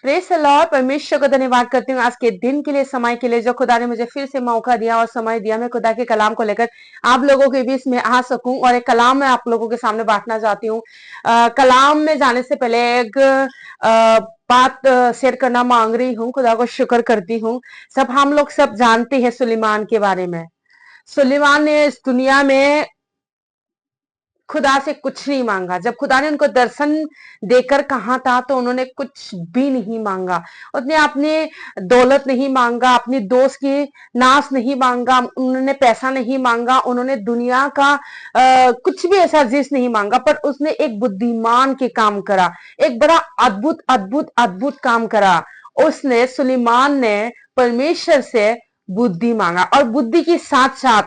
Praise the Lord. परमेश्वर को धन्यवाद करती हूँ आज के दिन के लिए, समय के लिए जो खुदा ने मुझे फिर से मौका दिया और समय दिया। मैं खुदा के कलाम को लेकर आप लोगों के बीच में आ सकूं और एक कलाम मैं आप लोगों के सामने बांटना चाहती हूँ। कलाम में जाने से पहले एक बात शेयर करना मांग रही हूँ। खुदा को शुक्र करती हूँ। सब हम लोग सब जानते हैं सुलेमान के बारे में। सुलेमान ने इस दुनिया में खुदा से कुछ नहीं मांगा। जब खुदा ने उनको दर्शन देकर कहा था तो उन्होंने कुछ भी नहीं मांगा। उसने अपने दौलत नहीं मांगा, अपनी दोस्त की नाश नहीं मांगा, उन्होंने पैसा नहीं मांगा, उन्होंने दुनिया का कुछ भी ऐसा चीज नहीं मांगा। पर उसने एक बुद्धिमान के काम करा, एक बड़ा अद्भुत अद्भुत अद्भुत काम करा। उसने सुलेमान ने परमेश्वर से बुद्धि मांगा और बुद्धि के साथ साथ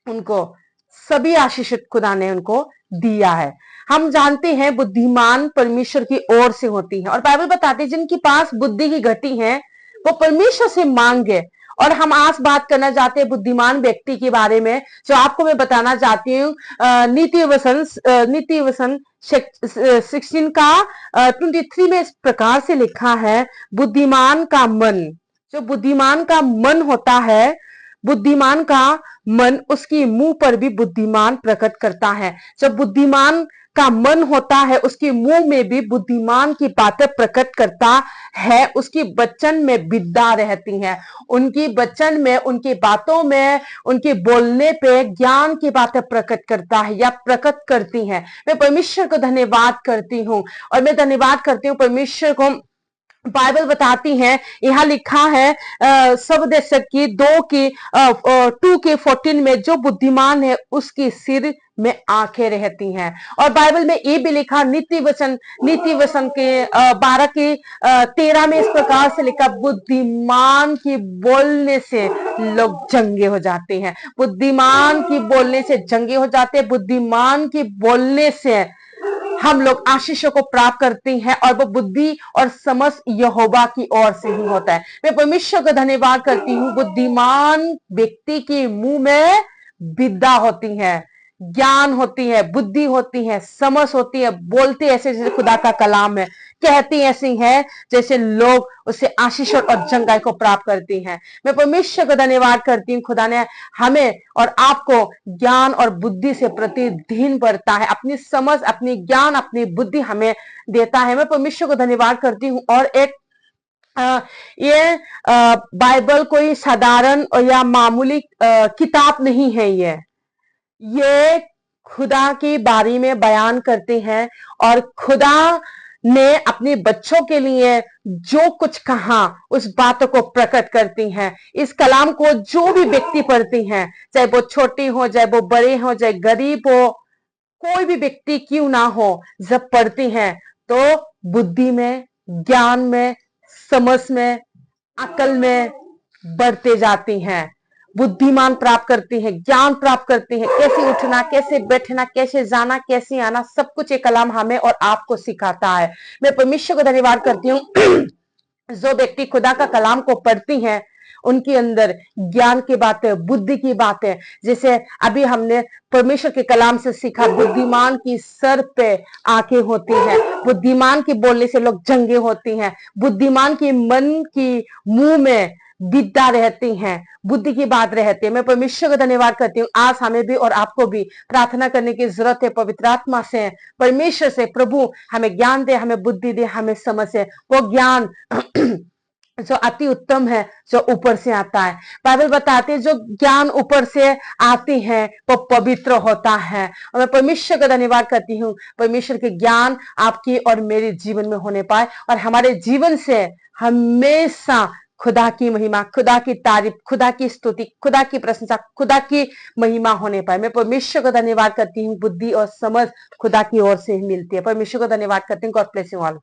उनको सभी आशीष खुदा ने उनको दिया है। हम जानते हैं बुद्धिमान परमेश्वर की ओर से होती है और बाइबल बताती है जिनके पास बुद्धि की घटी है वो परमेश्वर से मांगे। और हम आज बात करना चाहते हैं बुद्धिमान व्यक्ति के बारे में, जो आपको मैं बताना चाहती हूँ। नीति वचन 16 का 23 में इस प्रकार से लिखा है, बुद्धिमान का मन, जो बुद्धिमान का मन होता है, बुद्धिमान का मन उसकी मुंह पर भी बुद्धिमान प्रकट करता है। जब बुद्धिमान का मन होता है उसके मुंह में भी बुद्धिमान की बातें प्रकट करता है। उसकी वचन में विद्या रहती है, उनकी वचन में, उनकी बातों में, उनके बोलने पे ज्ञान की बातें प्रकट करता है या प्रकट करती हैं। मैं परमेश्वर को धन्यवाद करती हूँ और मैं धन्यवाद करती हूँ परमेश्वर को। बाइबल बताती है, यहाँ लिखा है सब देशक की 2:14 में, जो बुद्धिमान है उसकी सिर में आंखें रहती हैं। और बाइबल में ये भी लिखा, नीति वचन के 12:13 में इस प्रकार से लिखा, बुद्धिमान की बोलने से लोग जंगे हो जाते हैं। बुद्धिमान की बोलने से जंगे हो जाते हैं। बुद्धिमान की बोलने से हम लोग आशीषों को प्राप्त करते हैं और वो बुद्धि और समझ यहोवा की ओर से ही होता है। मैं परमेश्वर का धन्यवाद करती हूँ। बुद्धिमान व्यक्ति के मुंह में विद्या होती है, ज्ञान होती है, बुद्धि होती है, समझ होती है, बोलते ऐसे जैसे खुदा का कलाम है, कहती ऐसी है जैसे लोग उससे आशीष और जंगाई को प्राप्त करती हैं। मैं परमेश्वर का धन्यवाद करती हूँ। खुदा ने हमें और आपको ज्ञान और बुद्धि से प्रतिदिन बढ़ता है, अपनी समझ, अपनी ज्ञान, अपनी बुद्धि हमें देता है। मैं परमेश्वर को धन्यवाद करती हूँ। और एक ये बाइबल कोई साधारण या मामूली किताब नहीं है। ये खुदा के बारे में बयान करते हैं और खुदा ने अपने बच्चों के लिए जो कुछ कहा उस बातों को प्रकट करती हैं। इस कलाम को जो भी व्यक्ति पढ़ती हैं, चाहे वो छोटी हो, चाहे वो बड़े हो, चाहे गरीब हो, कोई भी व्यक्ति क्यों ना हो, जब पढ़ती हैं तो बुद्धि में, ज्ञान में, समझ में, अकल में बढ़ते जाती हैं, बुद्धिमान प्राप्त करती हैं, ज्ञान प्राप्त करती हैं, कैसे उठना, कैसे बैठना, कैसे जाना, कैसे आना, सब कुछ ये कलाम हमें और आपको सिखाता है। मैं परमेश्वर को धन्यवाद करती हूँ। जो व्यक्ति खुदा का कलाम को पढ़ती हैं उनके अंदर ज्ञान की बातें, बुद्धि की बातें, जैसे अभी हमने परमेश्वर के कलाम से सीखा, बुद्धिमान की सर पे आंखें होती हैं, बुद्धिमान के बोलने से लोग जंगे होती हैं, बुद्धिमान के मन की मुंह में विद्या रहती हैं, बुद्धि की बात रहती है। मैं परमेश्वर का धन्यवाद करती हूँ। आज हमें भी और आपको भी प्रार्थना करने की जरूरत है पवित्र आत्मा से, परमेश्वर से, प्रभु हमें ज्ञान दे, हमें बुद्धि दे, हमें समझ है, वो ज्ञान जो अति उत्तम है, जो ऊपर से आता है। बाइबल बताते हैं जो ज्ञान ऊपर से आती है वो पवित्र होता है। और मैं परमेश्वर का धन्यवाद करती हूँ, परमेश्वर के ज्ञान आपकी और मेरे जीवन में होने पाए और हमारे जीवन से हमेशा खुदा की महिमा, खुदा की तारीफ, खुदा की स्तुति, खुदा की प्रशंसा, खुदा की महिमा होने पाए। मैं परमेश्वर का धन्यवाद करती हूँ। बुद्धि और समझ खुदा की ओर से ही मिलती है। परमेश्वर को धन्यवाद करती हूँ। God bless you all.